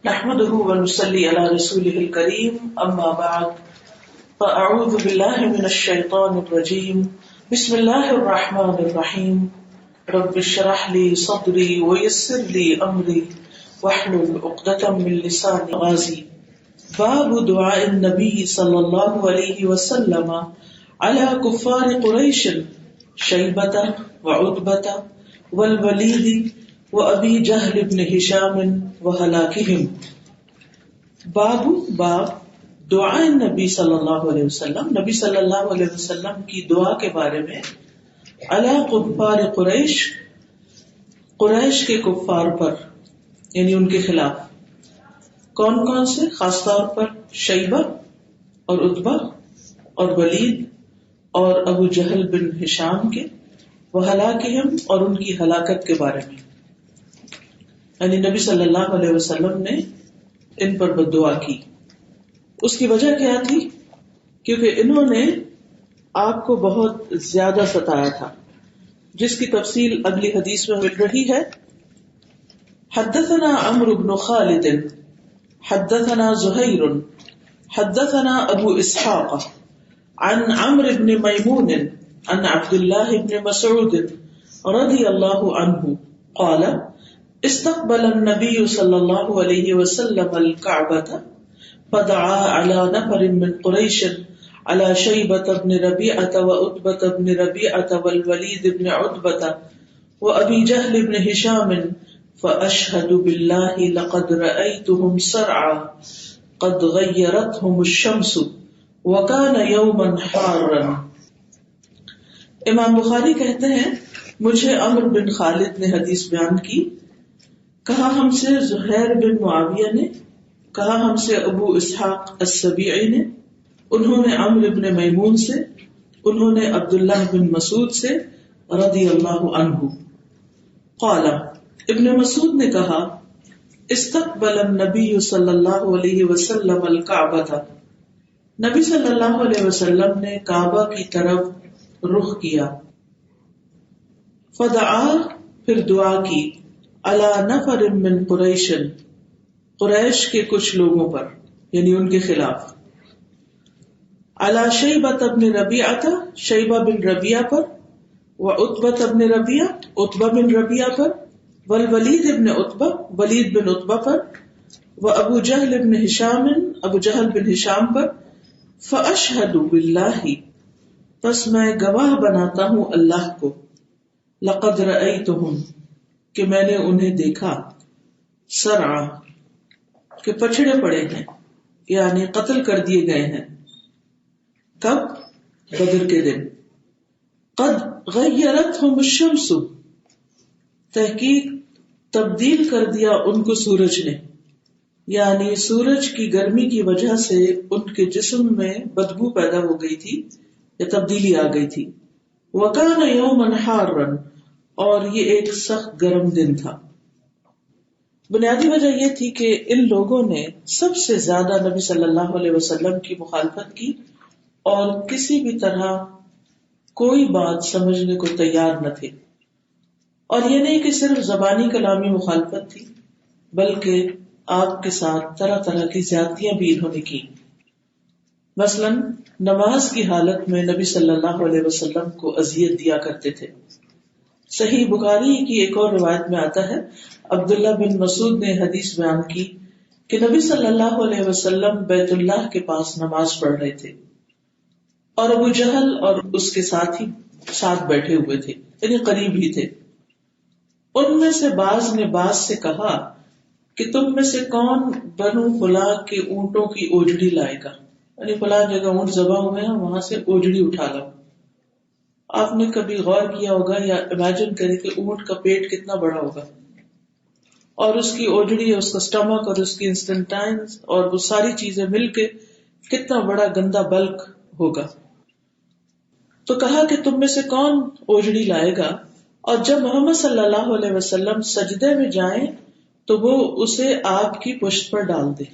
نحمده ونصلي على رسوله الكريم أما بعد فأعوذ بالله من الشيطان الرجيم بسم الله الرحمن الرحيم رب اشرح لي صدري ويسر لي أمري واحلل عقدة من لساني غازي باب دعاء النبي صلى الله عليه وسلم على كفار قريش شيبة وعتبة والوليد وابی جہل بن ہشام وہلاکہم۔ باب دعاء نبی صلی اللہ علیہ وسلم، نبی صلی اللہ علیہ وسلم کی دعا کے بارے میں، علی کفار قریش، قریش کے کفار پر، یعنی ان کے خلاف۔ کون کون سے؟ خاص طور پر شیبہ اور عتبہ اور ولید اور ابو جہل بن ہشام کے، وہلاکہم اور ان کی ہلاکت کے بارے میں، یعنی نبی صلی اللہ علیہ وسلم نے ان پر بددعا کی۔ اس کی وجہ کیا تھی؟ کیونکہ انہوں نے آپ کو بہت زیادہ ستایا تھا، جس کی تفصیل اگلی حدیث میں مل رہی ہے۔ حدثنا عمرو بن خالد حدثنا زہیر حدثنا ابو اسحاق عن عمرو بن میمون عن عبد الله بن مسعود رضی اللہ عنہ قال استقبل النبي صلى الله عليه وسلم الكعبة فدعا على نفر من قريش على شيبة بن ربيعة وعتبة بن ربيعة والوليد بن عتبة وأبي جهل بن هشام فأشهد بالله لقد رأيتهم سرعا قد غيرتهم الشمس وكان يوما حارا۔ امام بخاری کہتے ہیں مجھے عمرو بن خالد نے حدیث بیان کی، کہا ہم سے زہیر بن معاویہ نے، کہا ہم سے ابو اسحاق السبیعی نے، انہوں نے عمرو بن میمون سے، انہوں نے عبداللہ بن مسعود سے رضی اللہ عنہ قال، ابن مسعود نے کہا استقبل النبی صلی اللہ علیہ وسلم الکعبۃ، نبی صلی اللہ علیہ وسلم نے کعبہ کی طرف رخ کیا، فدعا پھر دعا کی، علی نفر من قریش قریش کے کچھ لوگوں پر، یعنی ان کے خلاف، علی شیبۃ بن ربیعہ شیبہ بن ربیعہ پر، وعتبۃ بن ربیعہ عتبہ بن ربیعہ پر، والولید بن عتبہ ولید بن عتبہ پر، وابو جہل بن ہشام ابو جہل بن ہشام پر، فاشہد باللہ پس میں گواہ بناتا ہوں اللہ کو، لقد رأیتہم کہ میں نے انہیں دیکھا، سرعا کہ پچھڑے پڑے ہیں، یعنی قتل کر دیے گئے ہیں۔ کب؟ بدر کے دن۔ قد غیرتہم الشمس تحقیق تبدیل کر دیا ان کو سورج نے، یعنی سورج کی گرمی کی وجہ سے ان کے جسم میں بدبو پیدا ہو گئی تھی یا تبدیلی آ گئی تھی۔ وکان یوما حارا اور یہ ایک سخت گرم دن تھا۔ بنیادی وجہ یہ تھی کہ ان لوگوں نے سب سے زیادہ نبی صلی اللہ علیہ وسلم کی مخالفت کی اور کسی بھی طرح کوئی بات سمجھنے کو تیار نہ تھے، اور یہ نہیں کہ صرف زبانی کلامی مخالفت تھی، بلکہ آپ کے ساتھ طرح طرح کی زیادتیاں بھی انہوں نے کی۔ مثلاً نماز کی حالت میں نبی صلی اللہ علیہ وسلم کو اذیت دیا کرتے تھے۔ صحیح بخاری کی ایک اور روایت میں آتا ہے، عبداللہ بن مسعود نے حدیث بیان کی کہ نبی صلی اللہ علیہ وسلم بیت اللہ کے پاس نماز پڑھ رہے تھے اور ابو جہل اور اس کے ساتھی ساتھ بیٹھے ہوئے تھے، یعنی قریب ہی تھے۔ ان میں سے بعض نے بعض سے کہا کہ تم میں سے کون بنو فلاں کے اونٹوں کی اوجڑی لائے گا، یعنی فلاں جگہ اونٹ ذبح ہوئے ہیں وہاں سے اوجڑی اٹھا لاؤ۔ آپ نے کبھی غور کیا ہوگا یا امیجن کریں کہ اونٹ کا پیٹ کتنا بڑا ہوگا، اور اس کی اوجڑی، اس کا سٹمک اور اس کی انسٹنٹائنز اور وہ ساری چیزیں مل کے کتنا بڑا گندا بلک ہوگا۔ تو کہا کہ تم میں سے کون اوجڑی لائے گا، اور جب محمد صلی اللہ علیہ وسلم سجدے میں جائیں تو وہ اسے آپ کی پشت پر ڈال دے۔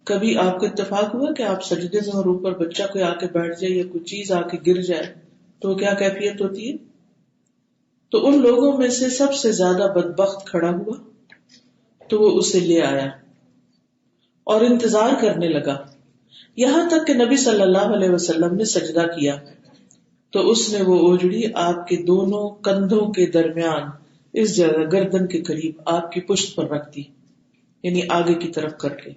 کبھی آپ کو اتفاق ہوا کہ آپ سجدے میں اور اوپر بچہ کوئی آ کے بیٹھ جائے یا کوئی چیز آ کے گر جائے تو کیا کیفیت ہوتی ہے؟ تو ان لوگوں میں سے سب سے زیادہ بدبخت کھڑا ہوا تو وہ اسے لے آیا اور انتظار کرنے لگا یہاں تک کہ نبی صلی اللہ علیہ وسلم نے سجدہ کیا تو اس نے وہ اوجڑی آپ کے دونوں کندھوں کے درمیان اس جگہ گردن کے قریب آپ کی پشت پر رکھ دی، یعنی آگے کی طرف کر کے.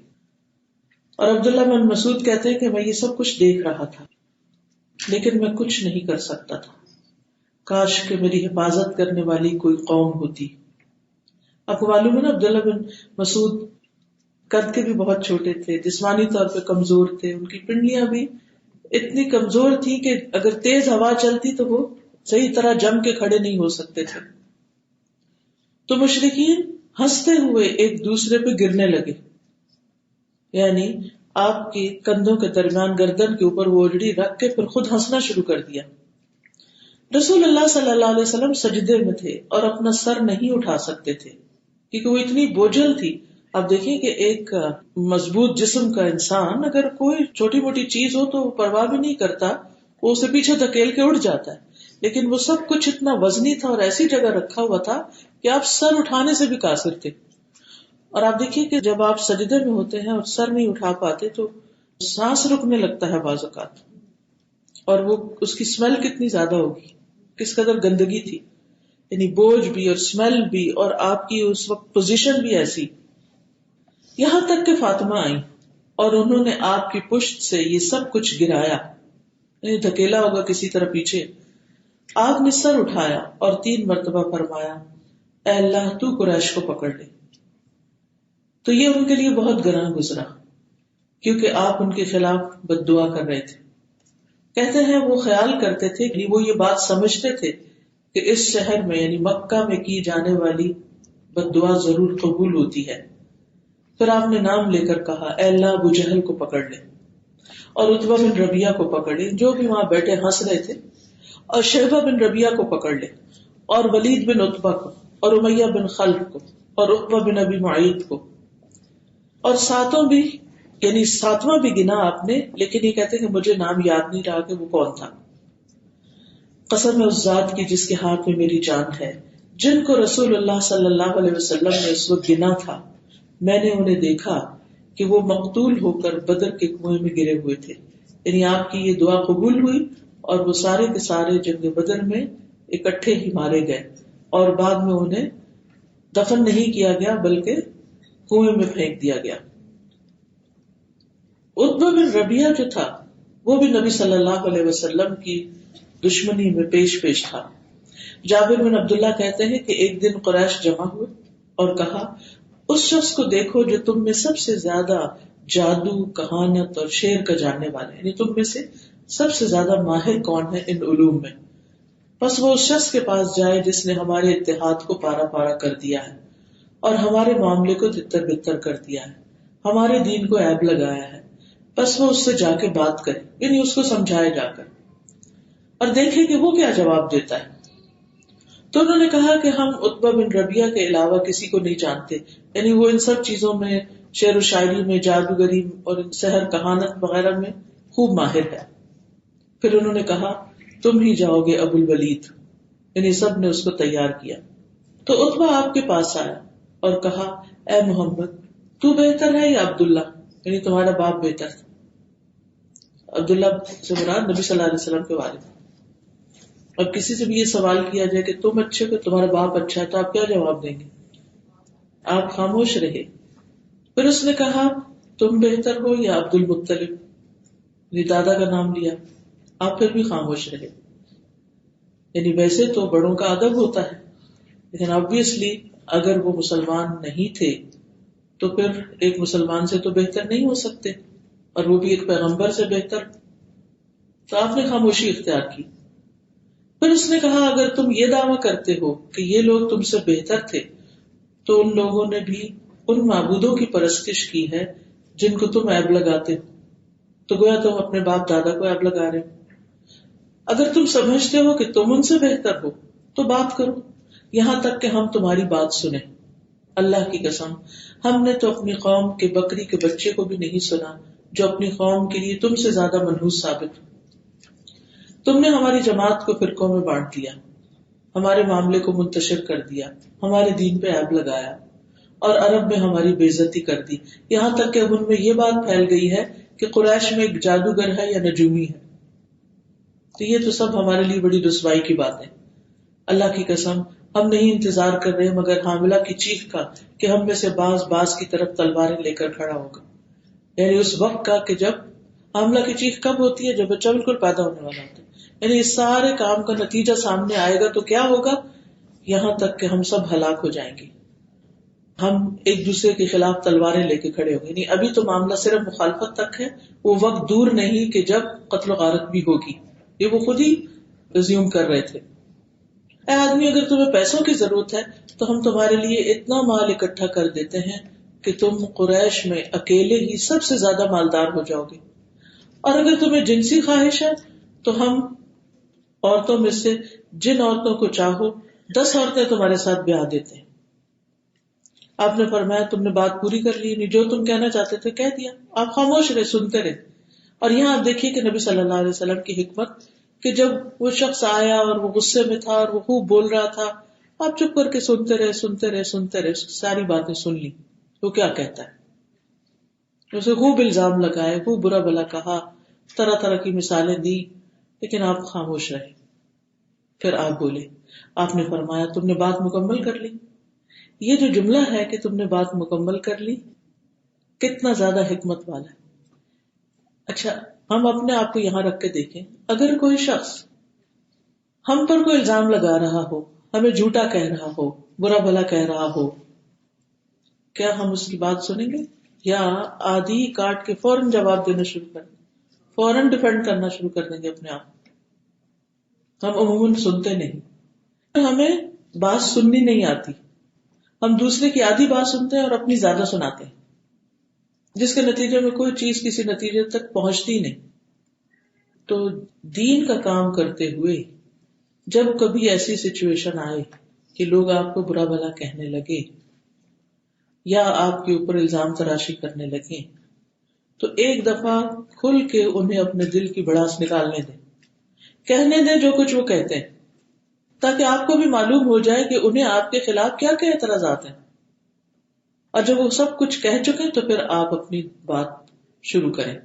اور عبداللہ بن مسعود کہتے ہیں کہ میں یہ سب کچھ دیکھ رہا تھا لیکن میں کچھ نہیں کر سکتا تھا. کاش کہ میری حفاظت کرنے والی کوئی قوم ہوتی. آپ کو معلوم ہے نا عبداللہ بن مسعود قد کے بھی بہت چھوٹے تھے، جسمانی طور پہ کمزور تھے، ان کی پنڈلیاں بھی اتنی کمزور تھی کہ اگر تیز ہوا چلتی تو وہ صحیح طرح جم کے کھڑے نہیں ہو سکتے تھے. تو مشرکین ہنستے ہوئے ایک دوسرے پہ گرنے لگے، یعنی آپ کے کندھوں کے درمیان گردن کے اوپر وہ اوجڑی رکھ کے پھر خود ہنسنا شروع کر دیا. رسول اللہ صلی اللہ علیہ وسلم سجدے میں تھے اور اپنا سر نہیں اٹھا سکتے تھے کیونکہ وہ اتنی بوجھل تھی. آپ دیکھیں کہ ایک مضبوط جسم کا انسان اگر کوئی چھوٹی موٹی چیز ہو تو وہ پرواہ بھی نہیں کرتا، وہ اسے پیچھے دھکیل کے اٹھ جاتا ہے، لیکن وہ سب کچھ اتنا وزنی تھا اور ایسی جگہ رکھا ہوا تھا کہ آپ سر اٹھانے سے بھی قاصر تھے. اور آپ دیکھیے کہ جب آپ سجدے میں ہوتے ہیں اور سر نہیں اٹھا پاتے تو سانس رکنے لگتا ہے بعض اوقات، اور وہ اس کی اسمیل کتنی زیادہ ہوگی، کس قدر گندگی تھی، یعنی بوجھ بھی اور اسمیل بھی، اور آپ کی اس وقت پوزیشن بھی ایسی. یہاں تک کہ فاطمہ آئی اور انہوں نے آپ کی پشت سے یہ سب کچھ گرایا، یعنی دھکیلا ہوگا کسی طرح پیچھے. آپ نے سر اٹھایا اور 3 مرتبہ فرمایا اے اللہ تو قریش کو پکڑ لے. تو یہ ان کے لیے بہت گراں گزرا کیونکہ آپ ان کے خلاف بد دعا کر رہے تھے. کہتے ہیں وہ خیال کرتے تھے کہ وہ یہ بات سمجھتے تھے کہ اس شہر میں یعنی مکہ میں کی جانے والی بد دعا ضرور قبول ہوتی ہے. پھر آپ نے نام لے کر کہا اے اللہ ابو جہل کو پکڑ لے اور عتبہ بن ربیعہ کو پکڑ لے جو بھی وہاں بیٹھے ہنس رہے تھے، اور شیبہ بن ربیعہ کو پکڑ لے، اور ولید بن عتبہ کو، اور امیہ بن خلف کو، اور عقبہ بن ابی معیط کو، اور ساتواں بھی گنا آپ نے، لیکن یہ کہتے کہ مجھے نام یاد نہیں رہا کہ وہ کون تھا. قسم ہے اس ذات کی جس کے ہاتھ میں میری جان ہے، جن کو رسول اللہ صلی اللہ علیہ وسلم نے اس وقت گنا تھا میں نے انہیں دیکھا کہ وہ مقتول ہو کر بدر کے کنویں میں گرے ہوئے تھے. یعنی آپ کی یہ دعا قبول ہوئی اور وہ سارے کے سارے جنگ بدر میں اکٹھے ہی مارے گئے اور بعد میں انہیں دفن نہیں کیا گیا بلکہ کنویں میں پھینک دیا گیا. عتبہ بن ربیعہ جو تھا وہ بھی نبی صلی اللہ علیہ وسلم کی دشمنی میں پیش تھا. جابر بن عبداللہ کہتے ہیں کہ ایک دن قریش جمع ہوئے اور کہا اس شخص کو دیکھو جو تم میں سب سے زیادہ جادو، کہانت اور شعر کا جاننے والے، یعنی تم میں سے سب سے زیادہ ماہر کون ہے ان علوم میں. بس وہ اس شخص کے پاس جائے جس نے ہمارے اتحاد کو پارا پارا کر دیا ہے اور ہمارے معاملے کو تتر بتر کر دیا ہے، ہمارے دین کو عیب لگایا ہے. بس وہ اس سے جا کے بات کرے، یعنی اس کو سمجھائے جا کر، اور دیکھے کہ وہ کیا جواب دیتا ہے. تو انہوں نے کہا کہ ہم عتبہ بن ربیعہ کے علاوہ کسی کو نہیں جانتے، یعنی وہ ان سب چیزوں میں، شعر و شاعری میں، جادوگری اور سحر کہانت وغیرہ میں خوب ماہر ہے. پھر انہوں نے کہا تم ہی جاؤ گے ابو الولید، یعنی سب نے اس کو تیار کیا. تو عتبہ آپ کے پاس آیا اور کہا اے محمد تو بہتر ہے یا عبداللہ، یعنی تمہارا باپ بہتر تھا. عبداللہ سے مراد نبی صلی اللہ علیہ وسلم کے والد. اب کسی سے بھی یہ سوال کیا جائے کہ تم اچھے ہو کہ تمہارا باپ اچھا ہے تو آپ کیا جواب دیں گے؟ آپ خاموش رہے. پھر اس نے کہا تم بہتر ہو یا عبد المطلب، یعنی دادا کا نام لیا. آپ پھر بھی خاموش رہے. یعنی ویسے تو بڑوں کا ادب ہوتا ہے لیکن obviously اگر وہ مسلمان نہیں تھے تو پھر ایک مسلمان سے تو بہتر نہیں ہو سکتے، اور وہ بھی ایک پیغمبر سے بہتر. تو آپ نے خاموشی اختیار کی. پھر اس نے کہا اگر تم یہ دعویٰ کرتے ہو کہ یہ لوگ تم سے بہتر تھے تو ان لوگوں نے بھی ان معبودوں کی پرستش کی ہے جن کو تم عیب لگاتے ہو، تو گویا تم اپنے باپ دادا کو عیب لگا رہے ہو. اگر تم سمجھتے ہو کہ تم ان سے بہتر ہو تو بات کرو یہاں تک کہ ہم تمہاری بات سنیں. اللہ کی قسم ہم نے تو اپنی قوم کے بکری کے بچے کو بھی نہیں سنا جو اپنی قوم کے لیے تم سے زیادہ منحوس ثابت ہو. تم نے ہماری جماعت کو فرقوں میں بانٹ دیا، ہمارے معاملے کو منتشر کر دیا، ہمارے دین پہ عیب لگایا، اور عرب میں ہماری بے عزتی کر دی، یہاں تک کہ اب ان میں یہ بات پھیل گئی ہے کہ قریش میں ایک جادوگر ہے یا نجومی ہے. تو یہ تو سب ہمارے لیے بڑی رسوائی کی بات ہے. اللہ کی قسم ہم نہیں انتظار کر رہے مگر حاملہ کی چیخ کا کہ ہم میں سے باز کی طرف تلواریں لے کر کھڑا ہوگا. یعنی اس وقت کا کہ جب حاملہ کی چیخ کب ہوتی ہے؟ جب بچہ بالکل پیدا ہونے والا ہوتا ہے. یعنی اس سارے کام کا نتیجہ سامنے آئے گا تو کیا ہوگا؟ یہاں تک کہ ہم سب ہلاک ہو جائیں گے. ہم ایک دوسرے کے خلاف تلواریں لے کے کھڑے ہوں گے. یعنی ابھی تو معاملہ صرف مخالفت تک ہے، وہ وقت دور نہیں کہ جب قتل و غارت بھی ہوگی. یہ وہ خود ہی ریزیوم کر رہے تھے. اے آدمی، اگر تمہیں پیسوں کی ضرورت ہے تو ہم تمہارے لیے اتنا مال اکٹھا کر دیتے ہیں کہ تم قریش میں اکیلے ہی سب سے زیادہ مالدار ہو جاؤ گے. اور اگر تمہیں جنسی خواہش ہے تو ہم عورتوں میں سے جن عورتوں کو چاہو 10 عورتیں تمہارے ساتھ بیاہ دیتے ہیں. آپ نے فرمایا تم نے بات پوری کر لی، جو تم کہنا چاہتے تھے کہہ دیا. آپ خاموش رہے، سنتے رہے. اور یہاں آپ دیکھیے کہ نبی صلی اللہ علیہ وسلم کی حکمت کہ جب وہ شخص آیا اور وہ غصے میں تھا اور وہ خوب بول رہا تھا، آپ چپ کر کے سنتے رہے، ساری باتیں سن لی. وہ کیا کہتا ہے؟ اسے خوب الزام لگائے، خوب برا بھلا کہا، طرح طرح کی مثالیں دی، لیکن آپ خاموش رہے. پھر آپ بولے. آپ نے فرمایا تم نے بات مکمل کر لی. یہ جو جملہ ہے کہ تم نے بات مکمل کر لی، کتنا زیادہ حکمت والا ہے. اچھا، ہم اپنے آپ کو یہاں رکھ کے دیکھیں، اگر کوئی شخص ہم پر کوئی الزام لگا رہا ہو، ہمیں جھوٹا کہہ رہا ہو، برا بھلا کہہ رہا ہو، کیا ہم اس کی بات سنیں گے یا آدھی کاٹ کے فوراً جواب دینا شروع کر دیں، فوراً ڈیفینڈ کرنا شروع کر دیں گے اپنے آپ؟ ہم عموماً سنتے نہیں. ہمیں بات سننی نہیں آتی، ہم دوسرے کی آدھی بات سنتے ہیں اور اپنی زیادہ سناتے ہیں، جس کے نتیجے میں کوئی چیز کسی نتیجے تک پہنچتی نہیں. تو دین کا کام کرتے ہوئے جب کبھی ایسی سچویشن آئے کہ لوگ آپ کو برا بھلا کہنے لگے یا آپ کے اوپر الزام تراشی کرنے لگے، تو ایک دفعہ کھل کے انہیں اپنے دل کی بڑاس نکالنے دیں، کہنے دیں جو کچھ وہ کہتے ہیں، تاکہ آپ کو بھی معلوم ہو جائے کہ انہیں آپ کے خلاف کیا کیا اعتراضات ہیں. اور جب وہ سب کچھ کہہ چکے تو پھر آپ اپنی بات شروع کریں،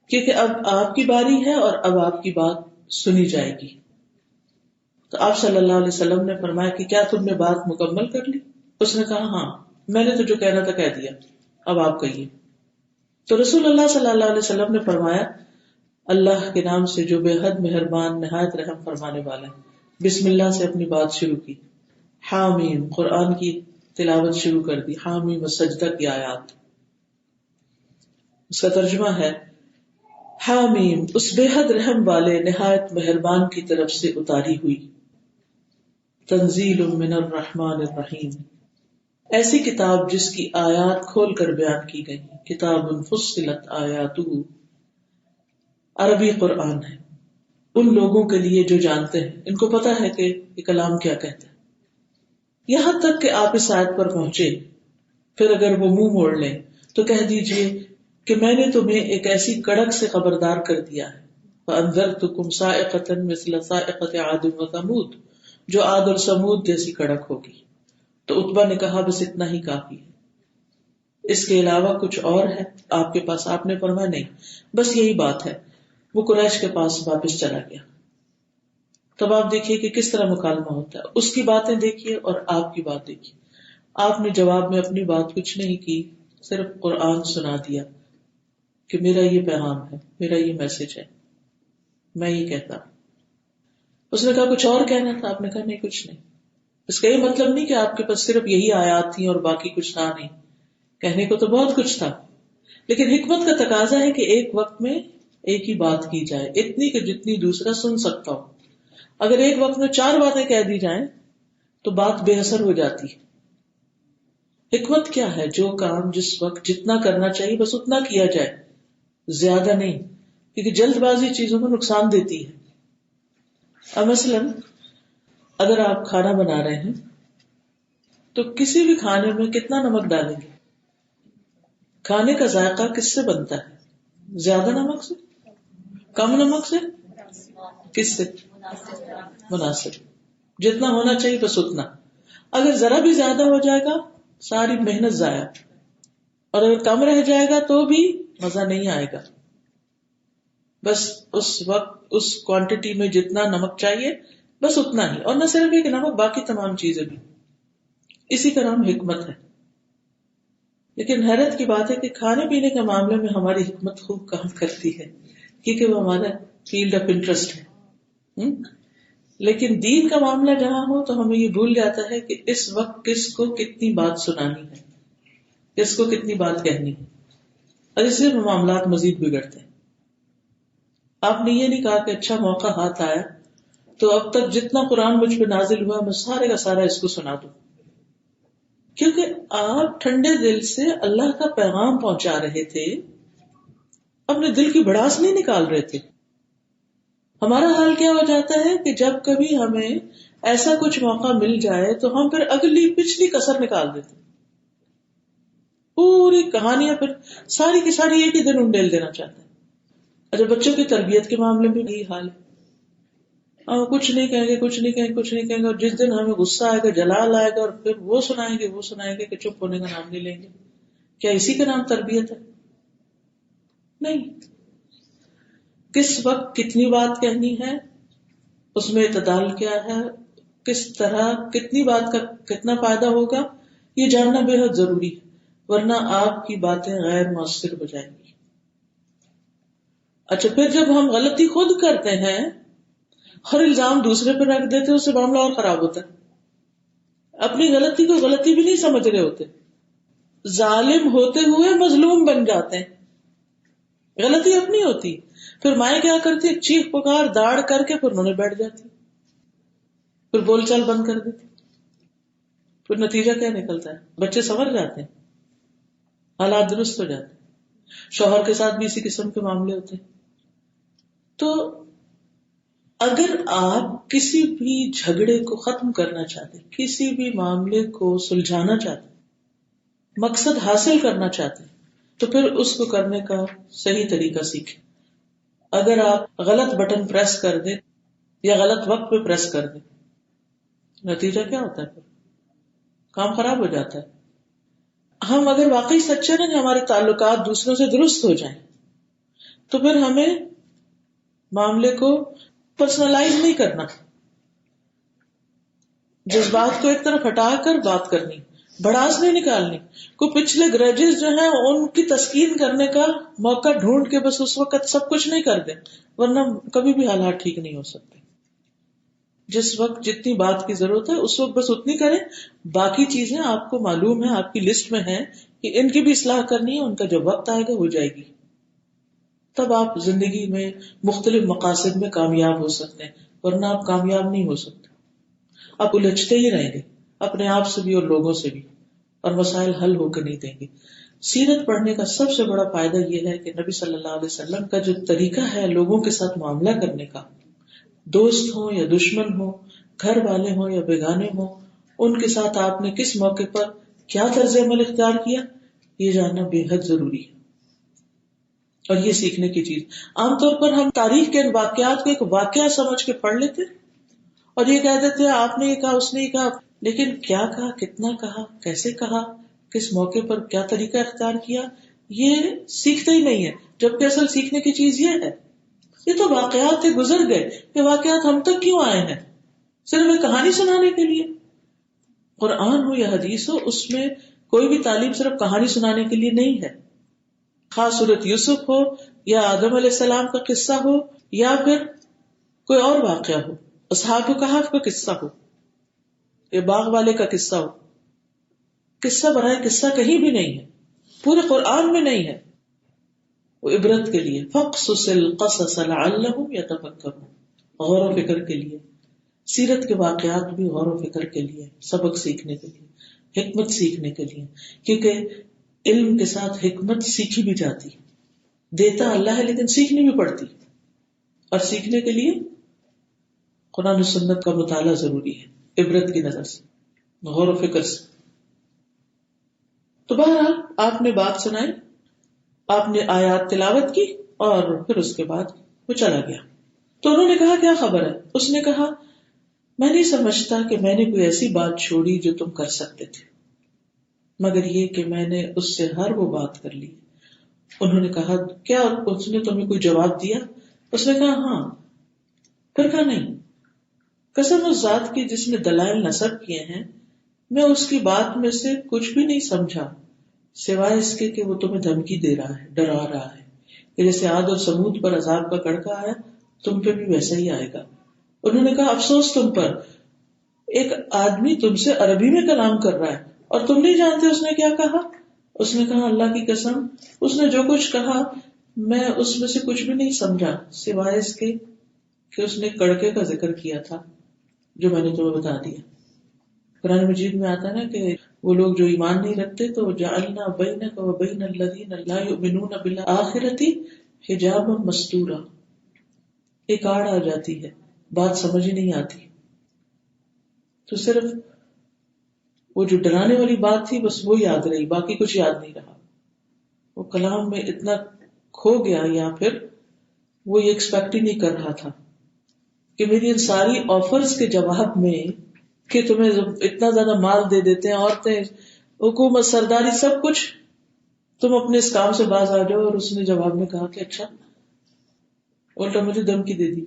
کیونکہ اب آپ کی باری ہے اور اب آپ کی بات سنی جائے گی. تو آپ صلی اللہ علیہ وسلم نے فرمایا کہ کیا تم نے بات مکمل کر لی؟ اس نے کہا ہاں، میں نے تو جو کہنا تھا کہہ دیا، اب آپ کہیے. تو رسول اللہ صلی اللہ علیہ وسلم نے فرمایا اللہ کے نام سے جو بے حد مہربان نہایت رحم فرمانے والا ہے. بسم اللہ سے اپنی بات شروع کی. حامیم، قرآن کی تلاوت شروع کر دی. حامیم سجدہ کی آیات، اس کا ترجمہ ہے حامیم اس بے حد رحم والے نہایت مہربان کی طرف سے اتاری ہوئی. تنزیل من الرحمن الرحیم، ایسی کتاب جس کی آیات کھول کر بیان کی گئی. کتاب فصلت آیاتہ، عربی قرآن ہے ان لوگوں کے لیے جو جانتے ہیں، ان کو پتا ہے کہ یہ کلام کیا کہتا ہے. یہاں تک کہ آپ اس آیت پر پہنچے، پھر اگر وہ منہ موڑ لیں تو کہہ دیجئے کہ میں نے تمہیں ایک ایسی کڑک سے خبردار کر دیا ہے. فَأَنذَرْتُكُمْ صَاعِقَةً مِثْلَ صَاعِقَةِ عَادٍ وَثَمُودَ، جو عاد اور سمود جیسی کڑک ہوگی. تو عتبہ نے کہا بس اتنا ہی کافی ہے، اس کے علاوہ کچھ اور ہے آپ کے پاس؟ آپ نے فرمایا نہیں، بس یہی بات ہے. وہ قریش کے پاس واپس چلا گیا. تب آپ دیکھیے کہ کس طرح مکالمہ ہوتا ہے. اس کی باتیں دیکھیے اور آپ کی بات دیکھیے. آپ نے جواب میں اپنی بات کچھ نہیں کی، صرف قرآن سنا دیا کہ میرا یہ پیغام ہے، میرا یہ میسج ہے، میں یہ کہتا ہوں. اس نے کہا کچھ اور کہنا تھا، آپ نے کہا نہیں کچھ نہیں. اس کا یہ مطلب نہیں کہ آپ کے پاس صرف یہی آیات تھیں اور باقی کچھ تھا نہیں، کہنے کو تو بہت کچھ تھا، لیکن حکمت کا تقاضا ہے کہ ایک وقت میں ایک ہی بات کی جائے، اتنی کہ جتنی دوسرا سن سکتا ہو. اگر ایک وقت میں 4 باتیں کہہ دی جائیں تو بات بے اثر ہو جاتی ہے. حکمت کیا ہے؟ جو کام جس وقت جتنا کرنا چاہیے بس اتنا کیا جائے، زیادہ نہیں، کیونکہ جلد بازی چیزوں کو نقصان دیتی ہے. اب مثلاً اگر آپ کھانا بنا رہے ہیں تو کسی بھی کھانے میں کتنا نمک ڈالیں گے؟ کھانے کا ذائقہ کس سے بنتا ہے؟ زیادہ نمک سے، کم نمک سے، کس سے؟ مناسب، جتنا ہونا چاہیے بس اتنا. اگر ذرا بھی زیادہ ہو جائے گا ساری محنت ضائع. اور اگر کم رہ جائے گا تو بھی مزہ نہیں آئے گا. بس اس وقت اس کوانٹٹی میں جتنا نمک چاہیے بس اتنا ہی, اور نہ صرف ایک نمک, باقی تمام چیزیں بھی. اسی کا نام حکمت ہے. لیکن حیرت کی بات ہے کہ کھانے پینے کے معاملے میں ہماری حکمت خوب کام کرتی ہے, کیونکہ وہ ہمارا فیلڈ آف انٹرسٹ ہے. لیکن دین کا معاملہ جہاں ہو تو ہمیں یہ بھول جاتا ہے کہ اس وقت کس کو کتنی بات سنانی ہے, کس کو کتنی بات کہنی ہے, اور اس سے معاملات مزید بگڑتے ہیں. آپ نے یہ نہیں کہا کہ اچھا موقع ہاتھ آیا تو اب تک جتنا قرآن مجھ پہ نازل ہوا میں سارے کا سارا اس کو سنا دوں, کیونکہ آپ ٹھنڈے دل سے اللہ کا پیغام پہنچا رہے تھے, اپنے دل کی بڑاس نہیں نکال رہے تھے. ہمارا حال کیا ہو جاتا ہے کہ جب کبھی ہمیں ایسا کچھ موقع مل جائے تو ہم پھر اگلی پچھلی کسر نکال دیتے, پوری کہانیاں پھر ساری کی ساری ایک ہی دن انڈیل دینا چاہتے ہیں. اچھا, بچوں کی تربیت کے معاملے میں بھی یہی حال ہے. کچھ نہیں کہیں گے, کچھ نہیں کہیں گے, کچھ نہیں کہیں گے, اور جس دن ہمیں غصہ آئے گا, جلال آئے گا, اور پھر وہ سنائیں گے کہ چپ ہونے کا نام نہیں لیں گے. کیا اسی کا نام تربیت ہے؟ نہیں. کس وقت کتنی بات کہنی ہے, اس میں اعتدال کیا ہے, کس طرح کتنی بات کا کتنا فائدہ ہوگا, یہ جاننا بے حد ضروری ہے, ورنہ آپ کی باتیں غیر مؤثر ہو جائیں گی. اچھا, پھر جب ہم غلطی خود کرتے ہیں اور الزام دوسرے پہ رکھ دیتے اس سے معاملہ اور خراب ہوتا ہے. اپنی غلطی کو غلطی بھی نہیں سمجھ رہے ہوتے, ظالم ہوتے ہوئے مظلوم بن جاتے ہیں. غلطی اپنی ہوتی, پھر مائیں کیا کرتی, چیخ پکار داڑ کر کے پھر انہوں نے بیٹھ جاتی, پھر بول چال بند کر دیتی. پھر نتیجہ کیا نکلتا ہے, بچے سنور جاتے ہیں, حالات درست ہو جاتے ہیں. شوہر کے ساتھ بھی اسی قسم کے معاملے ہوتے ہیں. تو اگر آپ کسی بھی جھگڑے کو ختم کرنا چاہتے, کسی بھی معاملے کو سلجھانا چاہتے, مقصد حاصل کرنا چاہتے, تو پھر اس کو کرنے کا صحیح طریقہ سیکھیں. اگر آپ غلط بٹن پریس کر دیں یا غلط وقت پہ پریس کر دیں, نتیجہ کیا ہوتا ہے, پھر کام خراب ہو جاتا ہے. ہم اگر واقعی سچے نا کہ ہمارے تعلقات دوسروں سے درست ہو جائیں, تو پھر ہمیں معاملے کو پرسنلائز نہیں کرنا, جذبات کو ایک طرف ہٹا کر بات کرنی, بڑاس نہیں نکالنی. کوئی پچھلے گرجز جو ہیں ان کی تسکین کرنے کا موقع ڈھونڈ کے بس اس وقت سب کچھ نہیں کر دیں, ورنہ کبھی بھی حالات ٹھیک نہیں ہو سکتے. جس وقت جتنی بات کی ضرورت ہے اس وقت بس اتنی کریں, باقی چیزیں آپ کو معلوم ہے, آپ کی لسٹ میں ہیں کہ ان کی بھی اصلاح کرنی ہے, ان کا جب وقت آئے گا ہو جائے گی. تب آپ زندگی میں مختلف مقاصد میں کامیاب ہو سکتے ہیں, ورنہ آپ کامیاب نہیں ہو سکتے. آپ الجھتے ہی رہیں گے, اپنے آپ سے بھی اور لوگوں سے بھی, اور مسائل حل ہو کر نہیں دیں گے. سیرت پڑھنے کا سب سے بڑا فائدہ یہ ہے کہ نبی صلی اللہ علیہ وسلم کا جو طریقہ ہے لوگوں کے ساتھ معاملہ کرنے کا, دوست ہوں یا دشمن ہوں, گھر والے ہوں یا بیگانے ہوں, ان کے ساتھ آپ نے کس موقع پر کیا طرز عمل اختیار کیا, یہ جاننا بے حد ضروری ہے. اور یہ سیکھنے کی چیز, عام طور پر ہم تاریخ کے واقعات کو ایک واقعہ سمجھ کے پڑھ لیتے اور یہ کہہ دیتے آپ نے یہ کہا, اس نے یہ کہا, لیکن کیا کہا, کتنا کہا, کیسے کہا, کس موقع پر کیا طریقہ اختیار کیا, یہ سیکھتے ہی نہیں ہے. جبکہ اصل سیکھنے کی چیز یہ ہے, یہ تو واقعات سے گزر گئے, یہ واقعات ہم تک کیوں آئے ہیں, صرف ایک کہانی سنانے کے لیے. قرآن ہو یا حدیث ہو, اس میں کوئی بھی تعلیم صرف کہانی سنانے کے لیے نہیں ہے. خاص صورت یوسف ہو یا آدم علیہ السلام کا قصہ ہو یا پھر کوئی اور واقعہ ہو, اصحاب کہف کا قصہ ہو یا باغ والے کا قصہ ہو, قصہ برائے قصہ کہیں بھی نہیں ہے, پورے قرآن میں نہیں ہے. وہ عبرت کے لیے, فقصص القصص لعلہم یتفکرون, غور و فکر کے لیے. سیرت کے واقعات بھی غور و فکر کے لیے, سبق سیکھنے کے لیے, حکمت سیکھنے کے لیے, کیونکہ علم کے ساتھ حکمت سیکھی بھی جاتی, دیتا اللہ ہے لیکن سیکھنی بھی پڑتی, اور سیکھنے کے لیے قرآن و سنت کا مطالعہ ضروری ہے, عبرت کی نظر سے, غور و فکر سے. تو بہرحال آپ نے بات سنائی, آپ نے آیات تلاوت کی, اور پھر اس کے بعد وہ چلا گیا. تو انہوں نے کہا کیا خبر ہے؟ اس نے کہا میں نہیں سمجھتا کہ میں نے کوئی ایسی بات چھوڑی جو تم کر سکتے تھے. مگر یہ کہ میں نے اس سے ہر وہ بات کر لی. انہوں نے کہا کیا اس نے تمہیں کوئی جواب دیا؟ اس نے کہا ہاں. پھر کہا نہیں، قسم اس ذات کی جس نے دلائل نصب کیے ہیں، میں اس کی بات میں سے کچھ بھی نہیں سمجھا سوائے اس کے کہ وہ تمہیں دھمکی دے رہا ہے، ڈرا رہا ہے کہ جیسے عاد اور سمود پر عذاب کا کڑکا آیا تم پہ بھی ویسا ہی آئے گا. انہوں نے کہا افسوس تم پر، ایک آدمی تم سے عربی میں کلام کر رہا ہے اور تم نہیں جانتے اس نے کیا کہا. اس نے کہا اللہ کی قسم، اس نے جو کچھ کہا میں اس میں سے کچھ بھی نہیں سمجھا سوائے اس کے کہ اس نے کڑکے کا ذکر کیا تھا جو میں نے تمہیں بتا دیا. قرآن مجید میں آتا ہے نا کہ وہ لوگ جو ایمان نہیں رکھتے تو جعلنا بینک و بین الذین لا یؤمنون بالآخرۃ حجابا مستورا، ایک آڑ آ جاتی ہے، بات سمجھ ہی نہیں آتی. تو صرف وہ جو ڈرانے والی بات تھی بس وہ یاد رہی، باقی کچھ یاد نہیں رہا. وہ کلام میں اتنا کھو گیا، یا پھر وہ یہ ایکسپیکٹ ہی نہیں کر رہا تھا کہ میری ان ساری آفرز کے جواب میں کہ تمہیں اتنا زیادہ مال دے دیتے ہیں، عورتیں، حکومت، سرداری، سب کچھ، تم اپنے اس کام سے باز آ جاؤ. اور اس نے جواب میں کہا کہ اچھا، الٹا مجھے دھمکی دے دی.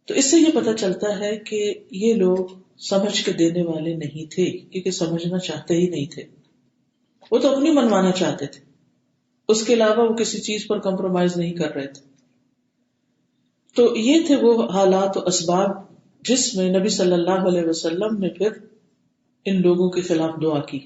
تو اس سے یہ پتہ چلتا ہے کہ یہ لوگ سمجھ کے دینے والے نہیں تھے، کیونکہ سمجھنا چاہتے ہی نہیں تھے. وہ تو اپنی منوانا چاہتے تھے، اس کے علاوہ وہ کسی چیز پر کمپرومائز نہیں کر رہے تھے. تو یہ تھے وہ حالات و اسباب جس میں نبی صلی اللہ علیہ وسلم نے پھر ان لوگوں کے خلاف دعا کی.